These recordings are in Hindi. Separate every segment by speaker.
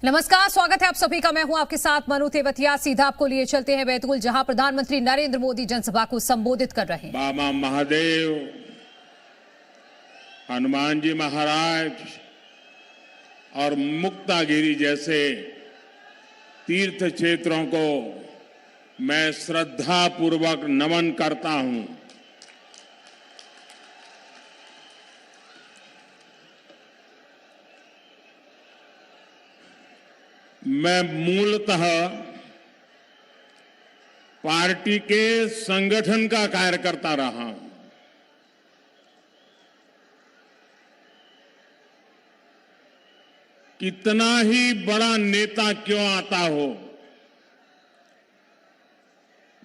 Speaker 1: नमस्कार, स्वागत है आप सभी का। मैं हूं आपके साथ मनु तेवतिया। सीधा आपको लिए चलते हैं बैतूल, जहां प्रधानमंत्री नरेंद्र मोदी जनसभा को संबोधित कर रहे हैं।
Speaker 2: बाबा महादेव, हनुमान जी महाराज और मुक्तागिरी जैसे तीर्थ क्षेत्रों को मैं श्रद्धा पूर्वक नमन करता हूं। मैं मूलतः पार्टी के संगठन का कार्यकर्ता रहा हूं। कितना ही बड़ा नेता क्यों आता हो,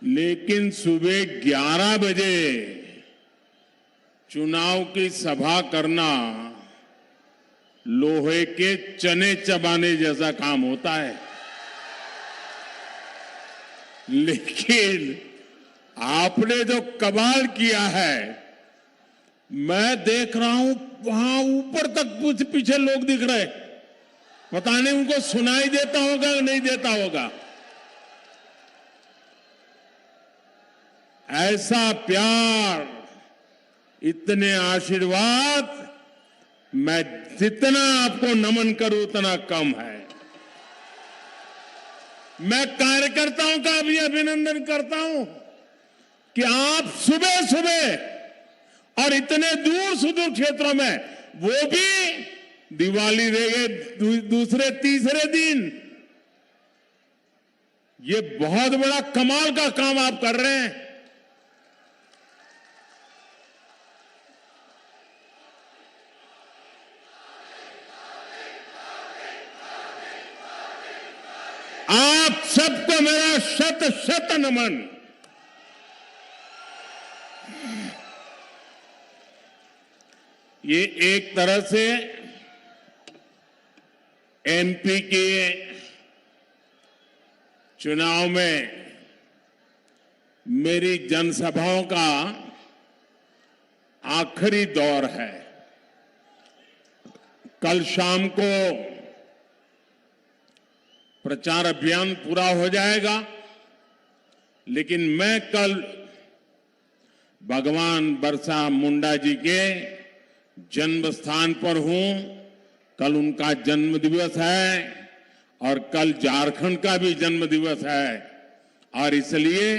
Speaker 2: लेकिन सुबह 11 बजे चुनाव की सभा करना लोहे के चने चबाने जैसा काम होता है। लेकिन आपने जो कमाल किया है, मैं देख रहा हूं वहां ऊपर तक पीछे लोग दिख रहे, पता नहीं उनको सुनाई देता होगा या नहीं देता होगा। ऐसा प्यार, इतने आशीर्वाद, मैं जितना आपको नमन करूं उतना कम है। मैं कार्यकर्ताओं का भी अभिनंदन करता हूं कि आप सुबह सुबह और इतने दूर सुदूर क्षेत्रों में, वो भी दिवाली रह गए दूसरे तीसरे दिन, ये बहुत बड़ा कमाल का काम आप कर रहे हैं। आप सबको मेरा शत शत नमन। ये एक तरह से एमपी के चुनाव में मेरी जनसभाओं का आखिरी दौर है। कल शाम को प्रचार अभियान पूरा हो जाएगा, लेकिन मैं कल भगवान बिरसा मुंडा जी के जन्म स्थान पर हूं। कल उनका जन्म दिवस है और कल झारखंड का भी जन्म दिवस है, और इसलिए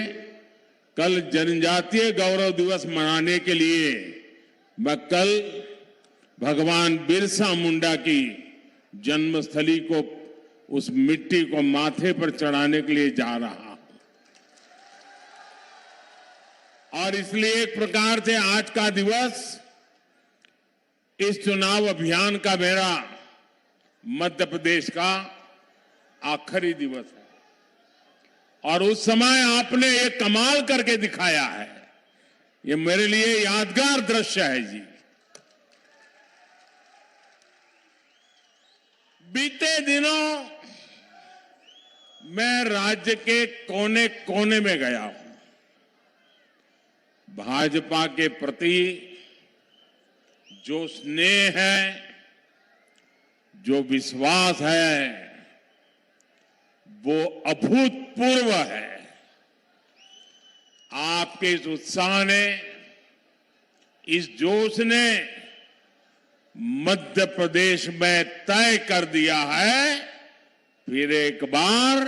Speaker 2: कल जनजातीय गौरव दिवस मनाने के लिए मैं कल भगवान बिरसा मुंडा की जन्मस्थली को, उस मिट्टी को माथे पर चढ़ाने के लिए जा रहा हूं। और इसलिए एक प्रकार से आज का दिवस इस चुनाव अभियान का मेरा मध्य प्रदेश का आखिरी दिवस है। और उस समय आपने ये कमाल करके दिखाया है, ये मेरे लिए यादगार दृश्य है जी। बीते दिनों मैं राज्य के कोने कोने में गया हूं। भाजपा के प्रति जो स्नेह है, जो विश्वास है, वो अभूतपूर्व है। आपके इस उत्साह ने, इस जोश ने मध्य प्रदेश में तय कर दिया है, फिर एक बार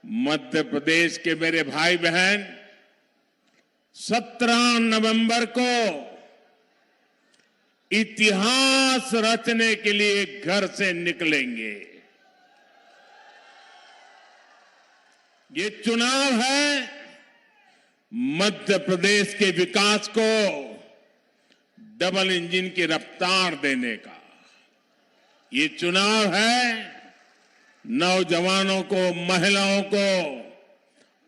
Speaker 2: मध्य प्रदेश के मेरे भाई बहन 17 नवंबर को इतिहास रचने के लिए घर से निकलेंगे। ये चुनाव है मध्य प्रदेश के विकास को डबल इंजन की रफ्तार देने का। ये चुनाव है नौजवानों को, महिलाओं को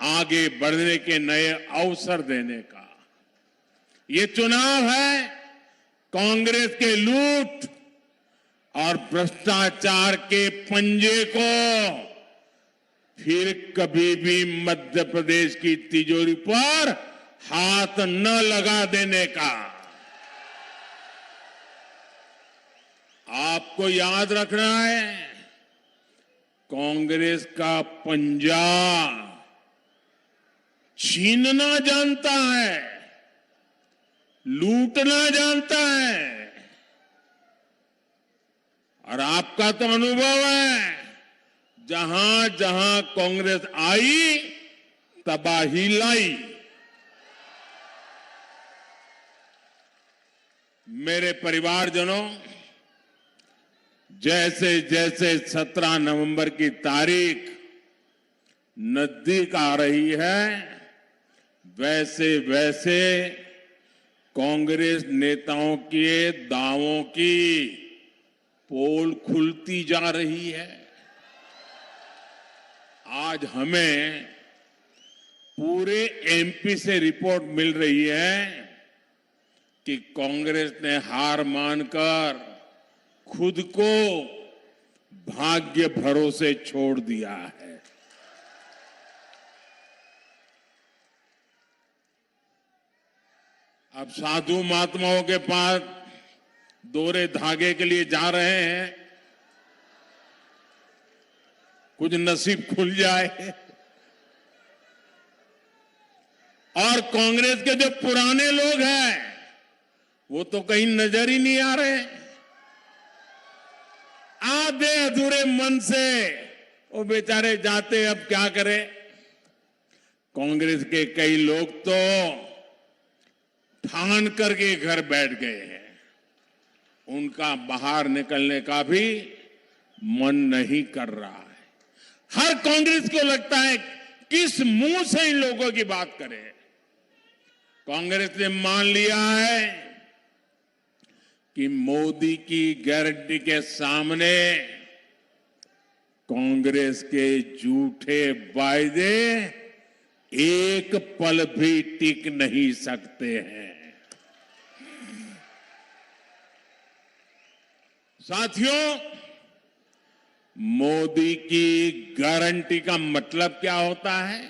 Speaker 2: आगे बढ़ने के नए अवसर देने का। ये चुनाव है कांग्रेस के लूट और भ्रष्टाचार के पंजे को फिर कभी भी मध्य प्रदेश की तिजोरी पर हाथ न लगा देने का। आपको याद रखना है, कांग्रेस का पंजा छीनना जानता है, लूटना जानता है। और आपका तो अनुभव है, जहां जहां कांग्रेस आई तबाही लाई। मेरे परिवारजनों, जैसे जैसे 17 नवंबर की तारीख नजदीक आ रही है, वैसे वैसे कांग्रेस नेताओं के दावों की पोल खुलती जा रही है। आज हमें पूरे एमपी से रिपोर्ट मिल रही है कि कांग्रेस ने हार मानकर खुद को भाग्य भरोसे छोड़ दिया है। अब साधु महात्माओं के पास दोहरे धागे के लिए जा रहे हैं, कुछ नसीब खुल जाए। और कांग्रेस के जो पुराने लोग हैं वो तो कहीं नजर ही नहीं आ रहे। आधे अधूरे मन से वो बेचारे जाते, अब क्या करें। कांग्रेस के कई लोग तो ठान करके घर बैठ गए हैं, उनका बाहर निकलने का भी मन नहीं कर रहा है। हर कांग्रेस को लगता है किस मुंह से इन लोगों की बात करें। कांग्रेस ने मान लिया है कि मोदी की गारंटी के सामने कांग्रेस के झूठे वायदे एक पल भी टिक नहीं सकते हैं। साथियों, मोदी की गारंटी का मतलब क्या होता है?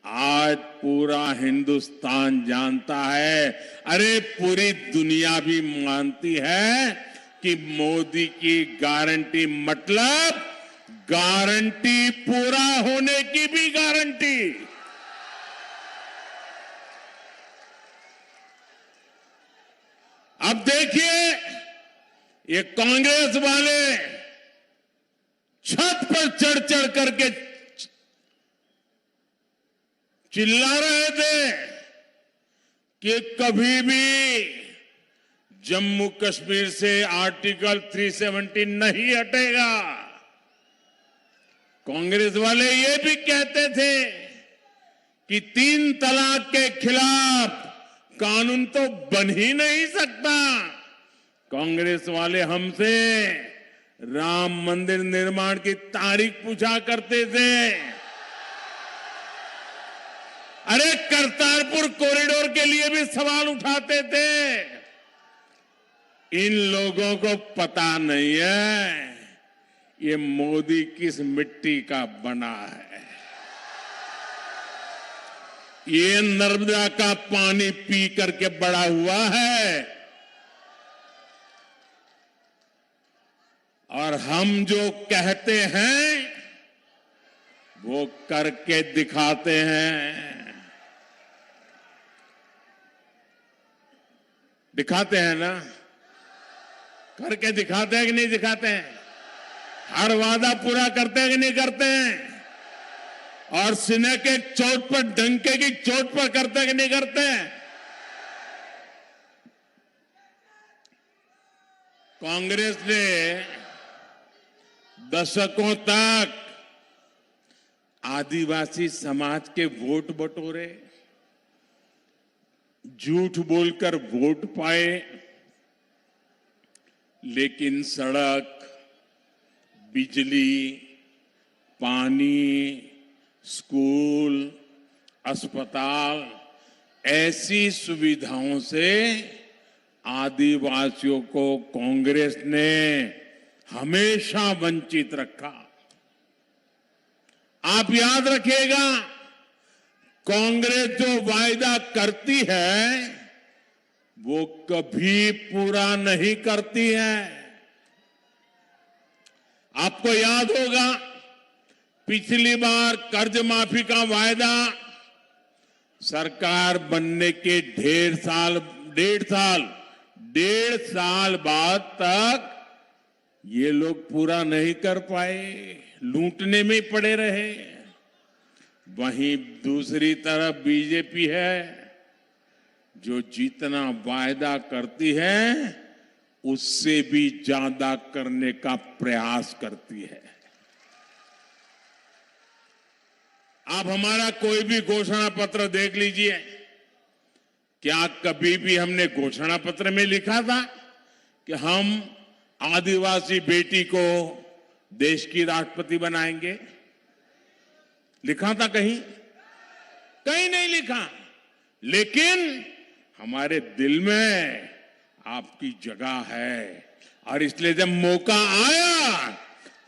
Speaker 2: आज पूरा हिंदुस्तान जानता है, अरे पूरी दुनिया भी मानती है कि मोदी की गारंटी मतलब गारंटी पूरा होने की भी गारंटी। अब देखिए, ये कांग्रेस वाले छत पर चढ़ चढ़ करके चिल्ला रहे थे कि कभी भी जम्मू कश्मीर से आर्टिकल 370 नहीं हटेगा। कांग्रेस वाले ये भी कहते थे कि 3 तलाक के खिलाफ कानून तो बन ही नहीं सकता। कांग्रेस वाले हमसे राम मंदिर निर्माण की तारीख पूछा करते थे। अरे करतारपुर कॉरिडोर के लिए भी सवाल उठाते थे। इन लोगों को पता नहीं है ये मोदी किस मिट्टी का बना है। ये नर्मदा का पानी पी करके बड़ा हुआ है और हम जो कहते हैं वो करके दिखाते हैं। दिखाते हैं ना, करके दिखाते हैं कि नहीं दिखाते हैं? हर वादा पूरा करते हैं कि नहीं करते हैं? और सीने के चोट पर, डंके की चोट पर करते हैं कि नहीं करते हैं? कांग्रेस ने दशकों तक आदिवासी समाज के वोट बटोरे, झूठ बोलकर वोट पाए, लेकिन सड़क, बिजली, पानी, स्कूल, अस्पताल ऐसी सुविधाओं से आदिवासियों को कांग्रेस ने हमेशा वंचित रखा। आप याद रखिएगा, कांग्रेस जो वायदा करती है वो कभी पूरा नहीं करती है। आपको याद होगा पिछली बार कर्ज माफी का वायदा सरकार बनने के डेढ़ साल बाद तक ये लोग पूरा नहीं कर पाए, लूटने में पड़े रहे। वहीं दूसरी तरफ बीजेपी है जो जितना वायदा करती है उससे भी ज्यादा करने का प्रयास करती है। आप हमारा कोई भी घोषणा पत्र देख लीजिए, क्या कभी भी हमने घोषणा पत्र में लिखा था कि हम आदिवासी बेटी को देश की राष्ट्रपति बनाएंगे? लिखा था कहीं? कहीं नहीं लिखा। लेकिन हमारे दिल में आपकी जगह है और इसलिए जब मौका आया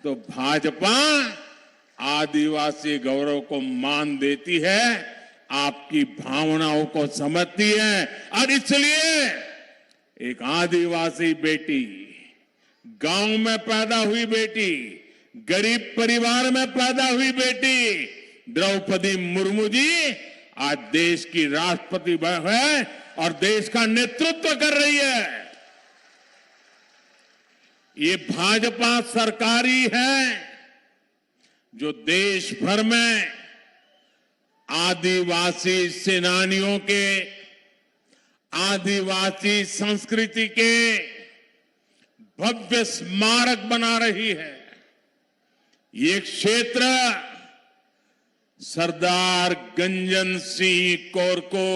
Speaker 2: तो भाजपा आदिवासी गौरव को मान देती है, आपकी भावनाओं को समझती है और इसलिए एक आदिवासी बेटी, गांव में पैदा हुई बेटी, गरीब परिवार में पैदा हुई बेटी द्रौपदी मुर्मू जी आज देश की राष्ट्रपति है और देश का नेतृत्व कर रही है। ये भाजपा सरकारी है जो देश भर में आदिवासी सेनानियों के, आदिवासी संस्कृति के भव्य स्मारक बना रही है। ये क्षेत्र सरदार गंजन सिंह कोरको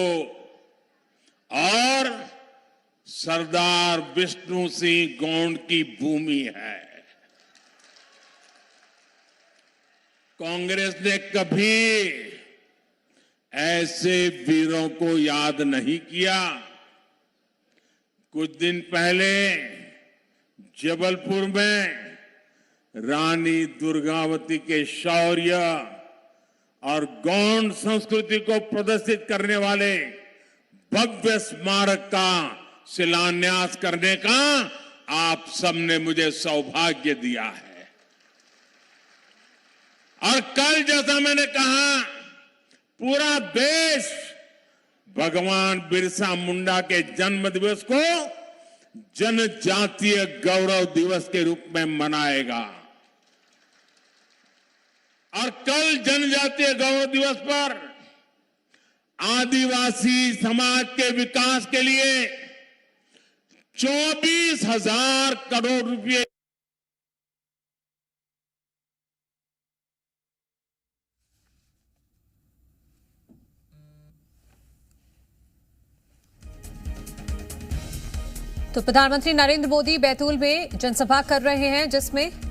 Speaker 2: और सरदार विष्णु सिंह गौंड की भूमि है। कांग्रेस ने कभी ऐसे वीरों को याद नहीं किया। कुछ दिन पहले जबलपुर में रानी दुर्गावती के शौर्य और गौंड संस्कृति को प्रदर्शित करने वाले भव्य स्मारक का शिलान्यास करने का आप सबने मुझे सौभाग्य दिया है। और कल जैसा मैंने कहा, पूरा देश भगवान बिरसा मुंडा के जन्म दिवस को जनजातीय गौरव दिवस के रूप में मनाएगा। और कल जनजातीय गौरव दिवस पर आदिवासी समाज के विकास के लिए 24,000 करोड़ रुपए
Speaker 1: तो प्रधानमंत्री नरेंद्र मोदी बैतूल में जनसभा कर रहे हैं, जिसमें